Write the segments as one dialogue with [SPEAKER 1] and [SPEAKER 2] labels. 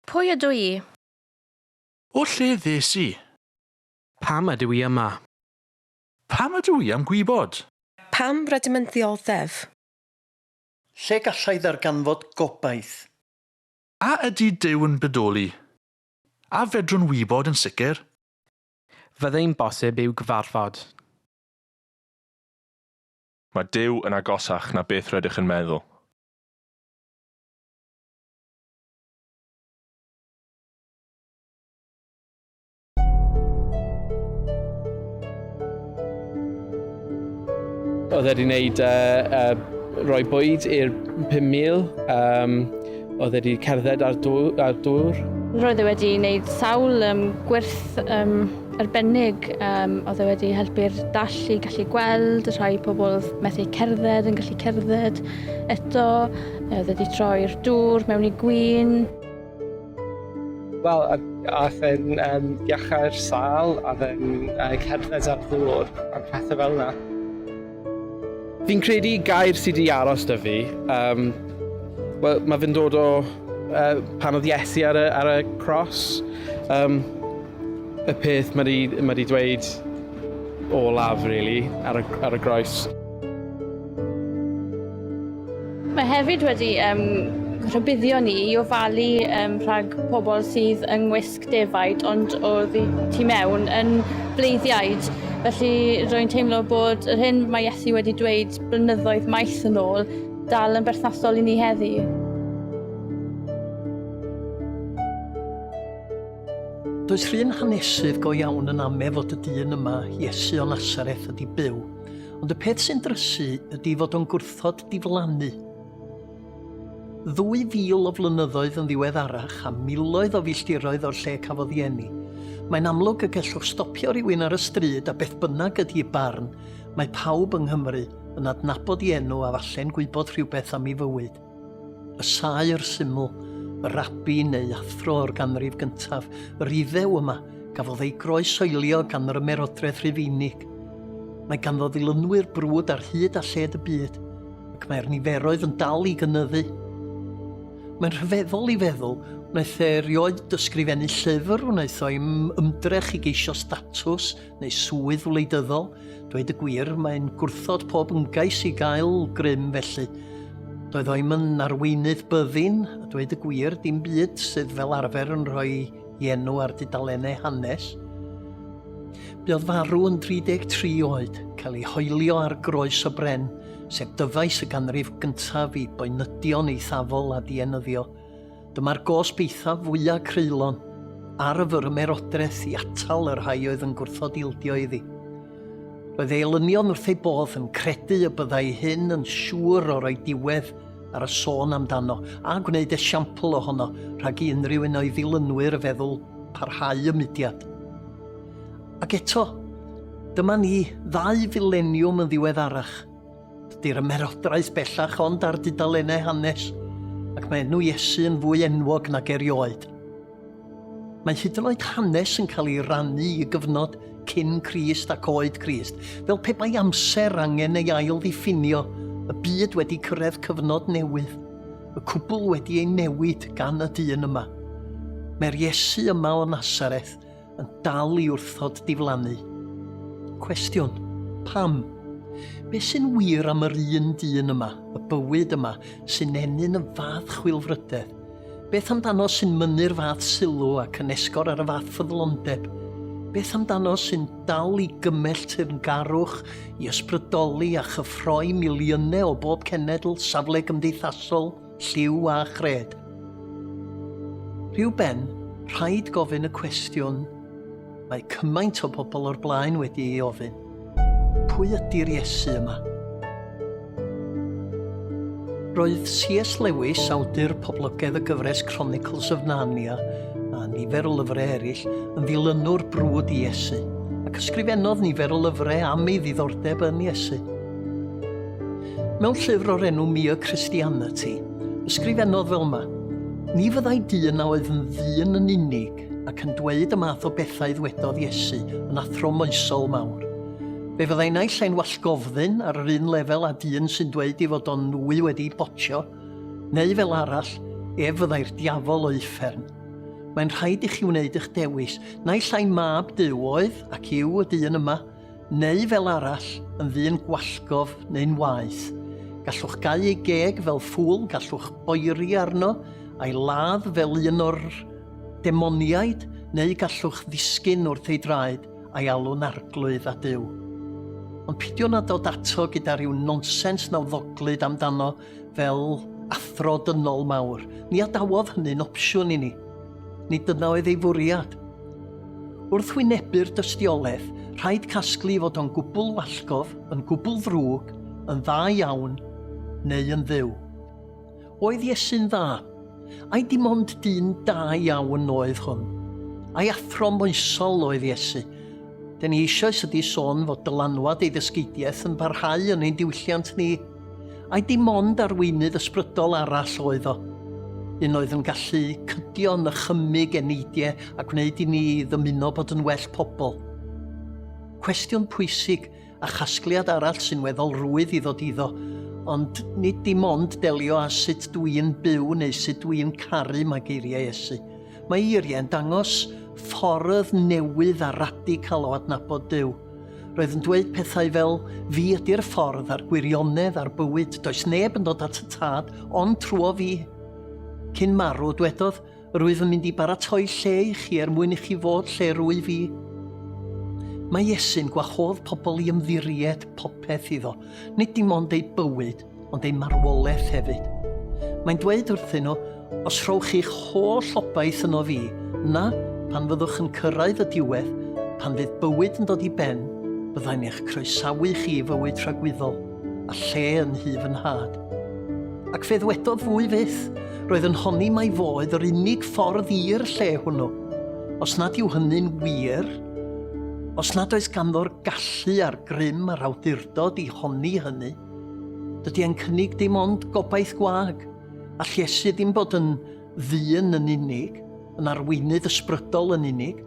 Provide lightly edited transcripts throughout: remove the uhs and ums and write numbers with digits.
[SPEAKER 1] Pwy ydw i?
[SPEAKER 2] O lle ddes i?
[SPEAKER 3] Pam ydw i yma?
[SPEAKER 2] Pam ydw i am gwybod?
[SPEAKER 4] Pam rydym yn ddioddef?
[SPEAKER 5] Lle gallai ddarganfod gobaith?
[SPEAKER 2] A ydy Duw yn bodoli? A fedrwn wybod yn sicr?
[SPEAKER 3] Fyddai'n bosib i'w gyfarfod.
[SPEAKER 6] Mae Duw yn agosach na beth rydych yn meddwl.
[SPEAKER 3] Oedd wedi wneud rhoi bwyd i'r 5,000. Oedd wedi cerdded ar dŵr.
[SPEAKER 1] Roedd e wedi wneud sawl gwrth arbennig. Oedd e wedi helpu'r dall i gallu gweld, rhai pobl methu cerdded yn gallu cerdded eto. Oedd wedi troi'r dŵr mewn I gwin.
[SPEAKER 7] Wel, aeth e'n iachau'r sâl, a fe'n cerdded ar ddŵr, a pethau fel yna.
[SPEAKER 3] Fi'n credu gair sydd wedi aros 'da fi. Mae fe'n dod o pan oedd Iesu ar y cross. Y peth mae wedi dweud olaf, really, ar y groes.
[SPEAKER 1] Mae hefyd wedi rhybuddio ni I ofalu rhag pobl sydd yng ngwisg defaid, ond oedd tu mewn yn bleiddiaid. Felly rwy'n teimlo bod yr hyn mae Iesu wedi dweud blynyddoedd maith yn ôl dal yn berthnasol I ni heddi.
[SPEAKER 5] Does rhywun hanesydd go iawn yn ame fod y dyn yma, Iesu o Nasareth, ydi byw, ond y peth sy'n drysu ydi fod o'n gwrthod diflannu. 2,000 o flynyddoedd yn ddiweddarach a miloedd o filltiroedd o'r lle cafodd I eni. Mae'n amlwg y gellwch stopio rhywun ar y stryd a beth bynnag ydi barn, mae pawb yng Nghymru yn adnabod I enw a falle'n gwybod rhywbeth am I fywyd. Y saer syml, y rabi neu athro o'r ganrif gyntaf, yr Iddew yma gafodd ei groesoelio gan yr ymerodraeth Rufeinig. Mae ganddo ddilynwyr brwd ar hyd a lled y byd, ac mae'r niferoedd yn dal I gynyddu. Mae'n rhyfeddol I feddwl, wnaeth e erioed ysgrifennu llyfr, wnaeth o'i ymdrech I geisio statws neu swydd wleidyddol. Dweud y gwir, mae'n gwrthod pob ymgais I gael grym felly. Doedd o'i yn arweinydd byddin, a dweud y gwir, dim byd sydd fel arfer yn rhoi I enw ar dudalennau hanes. Buodd farw yn 33 oed, cael ei hoelio ar groes o bren, sef dyfais y ganrif gyntaf I boenydion eithafol a dienyddio. Dyma'r gosb eithaf fwyaf creulon, ar y fyr ymerodraeth I atal yr rhai oedd yn gwrthod ildio iddi. Roedd ei elynion wrth ei bodd yn credu y byddai hyn yn siŵr o roi diwedd ar y sôn amdano a gwneud esiampl ohono rhag I unrhyw un o'i ddilynwyr feddwl parhau y mudiad. Ac eto, dyma ni 2 fileniwm yn ddiweddarach. Dydy'r ymerodraeth bellach ond ar dudalennau hanes, ac mae enw Iesu yn fwy enwog nag erioed. Mae hyd yn oed hanes yn cael ei rannu I gyfnod cyn Crist ac oed Crist, fel pe bai amser angen ei ail ddiffinio, y byd wedi cyrraedd cyfnod newydd, y cwbl wedi ei newid gan y dyn yma. Mae'r Iesu yma o Nasareth yn dal I wrthod diflannu. Cwestiwn, pam? Be sy'n wir am yr un dyn yma, y bywyd yma, sy'n enyn y fath chwilfrydedd? Beth amdano sy'n mynnu'r fath sylw ac yn esgor ar y fath ffyddlondeb? Beth amdano sy'n dal I gymell teyrngarwch, I ysbrydoli a chyffroi miliynau o bob cenedl, safle gymdeithasol, lliw a chred? Rhyw ben, rhaid gofyn y cwestiwn, mae cymaint o bobl o'r blaen wedi ei ofyn. Pwy ydy'r Iesu yma? Roedd C.S. Lewis, awdur poblogaidd y gyfres Chronicles of Narnia a nifer o lyfrau eraill, yn ddilynwr brwd I Iesu, ac ysgrifennodd nifer o lyfrau am ei ddiddordeb yn Iesu. Mewn llyfr o'r enw Mere Christianity, ysgrifennodd fel yma, ni fyddai dyn a oedd yn ddyn yn unig ac yn dweud y math o bethau ddwedodd Iesu yn athro moesol mawr. Fe fyddai naill ein wallgofddyn ar yr un lefel a dyn sy'n dweud I fod o'n nwy wedi botio, neu fel arall, fyddai'r diafol o uffern. Mae'n rhaid i chi wneud eich dewis. Naill ai mab Duw oedd, ac yw y dyn yma, neu fel arall yn ddyn gwallgof neu'n waith. Gallwch gau ei geg fel ffŵl, gallwch boeri arno a'i ladd fel un o'r demoniaid, neu gallwch ddisgyn wrth ei draed a'i alw'n arglwydd a Duw. Ond pidio na dod ato gyda rhyw nonsens nawddoglyd amdano fel athro dynol mawr. Ni adawodd hynny'n opsiwn i ni. Ni dyna oedd ei fwriad. Wrth wynebu'r dystiolaeth, rhaid casglu fod o'n gwbl wallgof, yn gwbl ddrwg, yn dda iawn, neu yn dduw. Oedd Iesu'n dda? Ai dim ond dyn da iawn oedd hwn? Ai athro moesol oedd Iesu? Den ni eisoes ydi sôn fod dylanwad ei ddysgidiaeth yn parhau yn ein diwylliant ni. Ai dim ond arweinydd ysbrydol arall oedd o. Un oedd yn gallu cydio yn ychymig eneidiau a gwneud i ni ddymuno bod yn well pobl. Cwestiwn pwysig a chasgliad arall sy'n weddol rwydd i ddod iddo, ond nid dim ond delio â sut dwi'n byw neu sut dwi'n caru mae geiriau Iesu. Mae eiriau'n dangos ffordd newydd a radical o adnabod Duw. Roedd yn dweud pethau fel, fi ydy'r ffordd a'r gwirionedd a'r bywyd. Does neb yn dod at y tad, ond trwy fi. Cyn marw, dwedodd, rwyf yn mynd i baratoi lle i chi mwyn i chi fod lle rwy fi. Mae Iesu'n gwahodd pobl i ymddiried popeth iddo, nid dim ond ei bywyd, ond ei marwolaeth hefyd. Mae'n dweud wrthyn nhw, os rhowch chi'ch holl obaith yno fi, na, pan fyddwch yn cyrraedd y diwedd, pan fydd bywyd yn dod i ben, byddai'n eich croesawu chi fywyd rhagwyddol, a lle yn hyf yn had. Ac fe ddwedodd fwy fyth, roedd yn honni mai fo oedd yr unig ffordd i'r lle hwnnw. Os nad yw hynny'n wir, os nad oes ganddo'r gallu a'r grym a'r awdurdod i honni hynny, dydy e'n cynnig dim ond gobaith gwag, a Iesu ddim bod yn ddyn yn unig, yn arweinydd ysbrydol yn unig,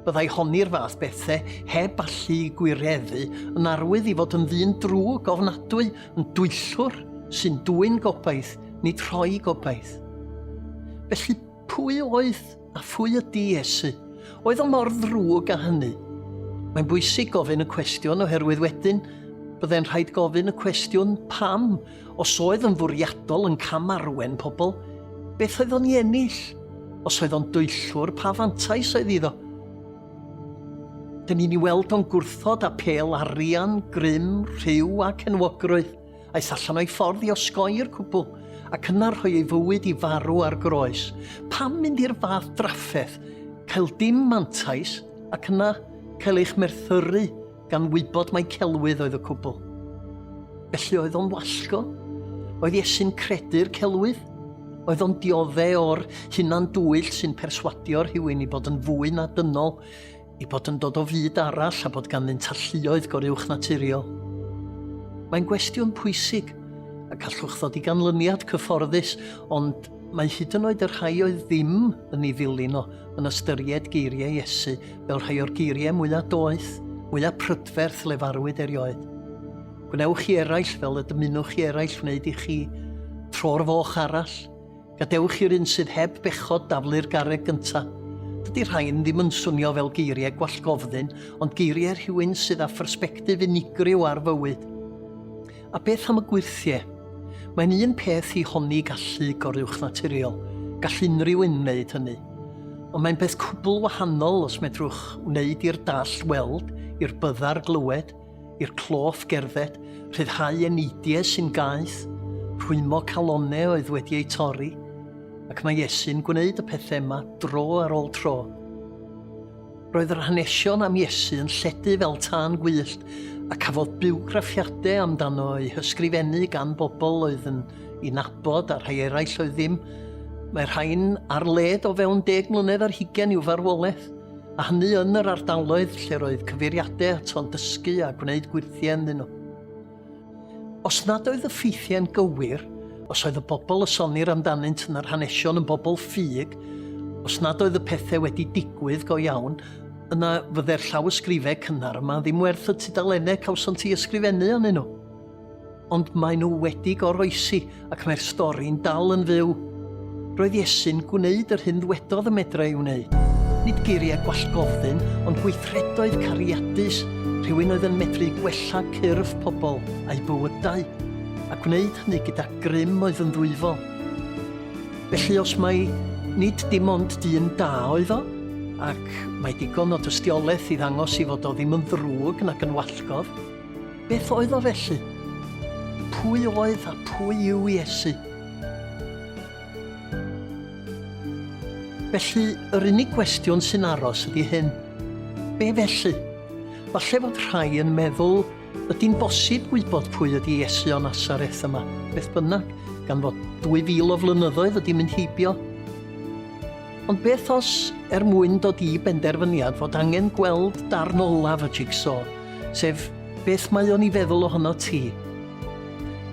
[SPEAKER 5] byddai honi'r fath bethau heb allu gwireddu yn arwydd i fod yn ddyn drwg ofnadwy, yn dwyllwr sy'n dwyn gobaith, nid rhoi gobaith. Felly pwy oedd a phwy ydy Iesu? Oedd o mor ddrwg â hynny? Mae'n bwysig gofyn y cwestiwn oherwydd wedyn byddai'n rhaid gofyn y cwestiwn pam, os oedd yn fwriadol yn camarwen pobl, beth oedd o'n i ennill? Os oedd o'n dwyllwr, pa fantais oedd iddo? Dyn ni'n ei weld o'n gwrthod a pel arian, grym, rhyw ac enwogrwydd, aeth allan o'i ffordd i osgoi'r cwbl, ac yna rhoi ei fywyd i farw ar groes. Pam mynd i'r fath draffaeth, cael dim mantais, ac yna cael eich merthyru gan wybod mai celwydd oedd y cwbl? Felly oedd o'n wallgo? Oedd Iesu'n credu'r celwydd? Oedd o'n dioddau o'r hunan dwyll sy'n perswadio rhywun i bod yn fwy na dynol, i bod yn dod o fyd arall a bod ganddynt alluoedd goruwch naturiol. Mae'n gwestiwn pwysig, a gallwch ddod i ganlyniad cyfforddus, ond mae hyd yn oed y rhai oedd ddim yn ei ddilyn o yn ystyried geiriau Iesu fel rhai o'r geiriau mwyaf doeth, mwyaf prydferth lefarwyd erioed. Gwnewch chi eraill fel y dymunwch chi eraill wneud i chi tro'r foch arall. Gadewch i'r un sydd heb bechod daflu'r garreg gyntaf. Dydy rhain ddim yn swnio fel geiriau gwallgofddyn, ond geiriau rhywun sydd â phersbectif unigryw ar fywyd. A beth am y gwirthiau? Mae'n un peth i honni gallu goruwch naturiol, gall unrhyw un wneud hynny. Ond mae'n beth cwbl wahanol os medrwch wneud i'r dall weld, i'r byddar glywed, i'r cloff gerdded, rhyddhau eneidiau sy'n gaeth, rhwymo calonau oedd wedi ei torri, ac mae Iesu'n gwneud y pethau yma dro ar ôl tro. Roedd yr hanesion am Iesu yn lledu fel tân gwyllt, a cafodd bywgraffiadau amdano ei hysgrifennu gan bobl oedd yn ei nabod a rhai eraill oedd ddim. Mae rhain ar led o fewn 10 mlynedd ar 20 i'w farwolaeth, a hynny yn yr ardaloedd lle roedd cyfeiriadau ato'n dysgu a gwneud gwirthiau ynddyn nhw. Os nad oedd y ffeithiau'n gywir, os oedd y bobl y sonir amdanynt yn yr hanesion yn bobl ffug, os nad oedd y pethau wedi digwydd go iawn, yna fydde'r llawysgrifau cynnar yma ddim werth y tudalennau cawson ti ysgrifennu anyn nhw. Ond maen nhw wedi goroesi ac mae'r stori'n dal yn fyw. Roedd Iesu'n gwneud yr hyn ddwedodd y medra i'w wneud. Nid geiriau gwallgofyn, ond gweithredoedd cariadus, rhywun oedd yn medru gwella cyrff pobl a'i bywydau, a gwneud hynny gyda grym oedd yn ddwyfol. Felly os mai nid dim ond dyn da oedd o, ac mae digon o dystiolaeth i ddangos i fod o ddim yn ddrwg nac yn wallgof, beth oedd o felly? Pwy oedd a pwy yw Iesu? Felly, yr unig gwestiwn sy'n aros ydy hyn. Be felly? Falle fod rhai yn meddwl ydy'n bosib gwybod pwy ydy Iesu o Nazareth yma, beth bynnag, gan fod 2000 o flynyddoedd ydy mynd heibio. Ond beth os mwyn dod i benderfyniad fod angen gweld darn olaf y jigsaw, sef beth mae o'n i feddwl ohono ti?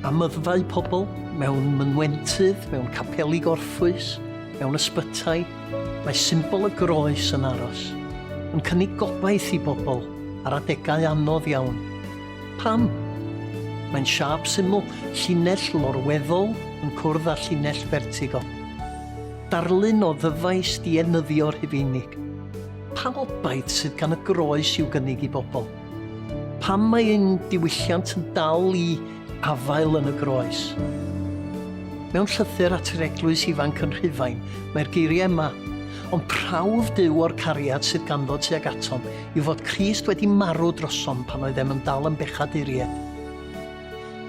[SPEAKER 5] Amyddfau pobl mewn mynwentydd, mewn capeli gorffwys, mewn ysbytai, mae symbol y groes yn aros, yn cynnig gobaith i bobl ar adegau anodd iawn. Pam? Mae'n siap syml llinell lorweddol yn cwrdd â llinell vertigo. Darlun o ddyfais dienyddio'r Rhufeinig. Pa obaith sydd gan y groes i'w gynnig i bobl? Pam mae ein diwylliant yn dal i afael yn y groes? Mewn llythyr at yr eglwys ifanc yn Rhufain, mae'r geiriau yma, ond prawf Duw o'r cariad sydd ganddo tuag atom yw fod Crist wedi marw drosom pan oedd em yn dal yn bechaduriaid.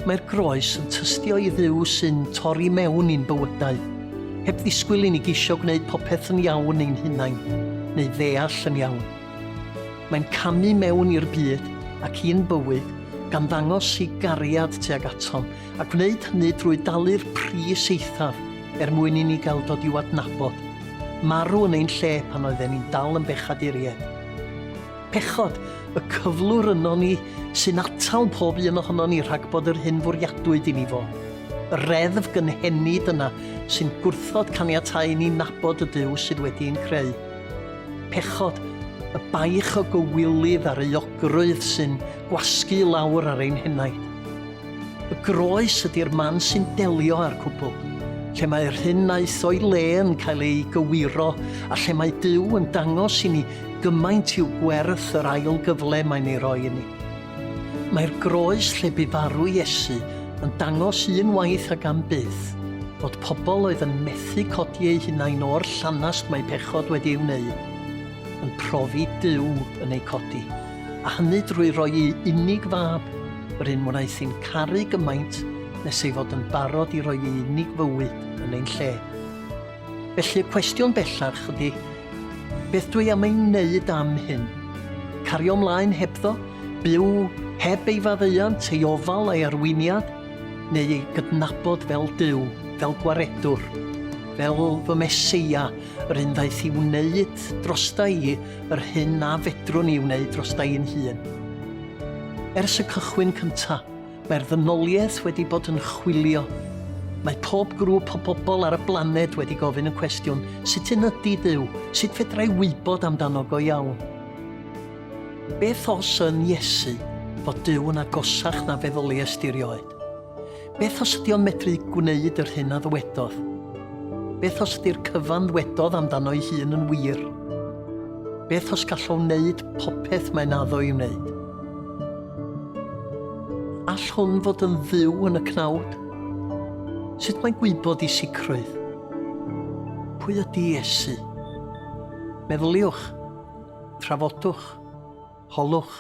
[SPEAKER 5] Mae'r groes yn tystio i Dduw sy'n torri mewn i'n bywydau, heb ddisgwyl i ni gisio gwneud popeth yn iawn ein hunain, neu ddeall yn iawn. Mae'n camu mewn i'r byd ac i'n bywyd gan ddangos i gariad tuag atom a gwneud hynny drwy dalu'r pris eithaf mwyn i ni gael dod i'w adnabod, marw yn ein lle pan oedd ni'n dal yn bechaduriaid. Pechod, y cyflwr yno ni sy'n atal pob un ohono ni rhag bod yr hyn fwriadwyd i ni fod. Y reddf gynhenid yna sy'n gwrthod caniatau ni nabod y Duw sydd wedi'n creu. Pechod, y baich o gywilydd ar ei ogrwydd sy'n gwasgu lawr ar ein henaid. Y groes ydy'r man sy'n delio â'r cwbl, lle mae'r hyn aeth o'i le yn cael ei gywiro a lle mae Duw yn dangos i ni gymaint i'w gwerth yr ail gyfle mae'n ei roi i ni. Mae'r groes lle bu farw Iesu yn dangos unwaith ag am byth fod pobl oedd yn methu codi eu hunain o'r llanast mae pechod wedi ei wneud, yn profi Duw yn ei codi, a hynny drwy roi ei unig fab, yr un wnaeth hi'n caru gymaint nes ei fod yn barod i roi ei unig fywyd yn ein lle. Felly y cwestiwn bellach ydy, beth dwi am ei wneud am hyn? Cario ymlaen hebddo, byw heb ei faddeuant, ei ofal a'i arweiniad, neu ei gydnabod fel Duw, fel gwaredwr, fel fy Meseia, yr un ddaeth i wneud drosta i yr hyn a fedrwn i wneud drosta i'n hun. Ers y cychwyn cyntaf, mae'r ddynoliaeth wedi bod yn chwilio. Mae pob grŵp o bobl ar y blaned wedi gofyn y cwestiwn, sut yn ydy Duw? Sut fedrai wybod amdano go iawn? Beth os yn Iesu fod Duw yn agosach na feddwl ei ystyrioed? Beth os ydy o'n medru gwneud yr hyn a ddwedodd? Beth os ydy'r cyfan ddwedodd amdano ei hun yn wir? Beth os gall o wneud popeth mae'n addo i wneud? All hwn fod yn dduw yn y cnawd? Sut mae'n gwybod i sicrwydd? Pwy ydy Iesu? Meddyliwch, trafodwch, holwch.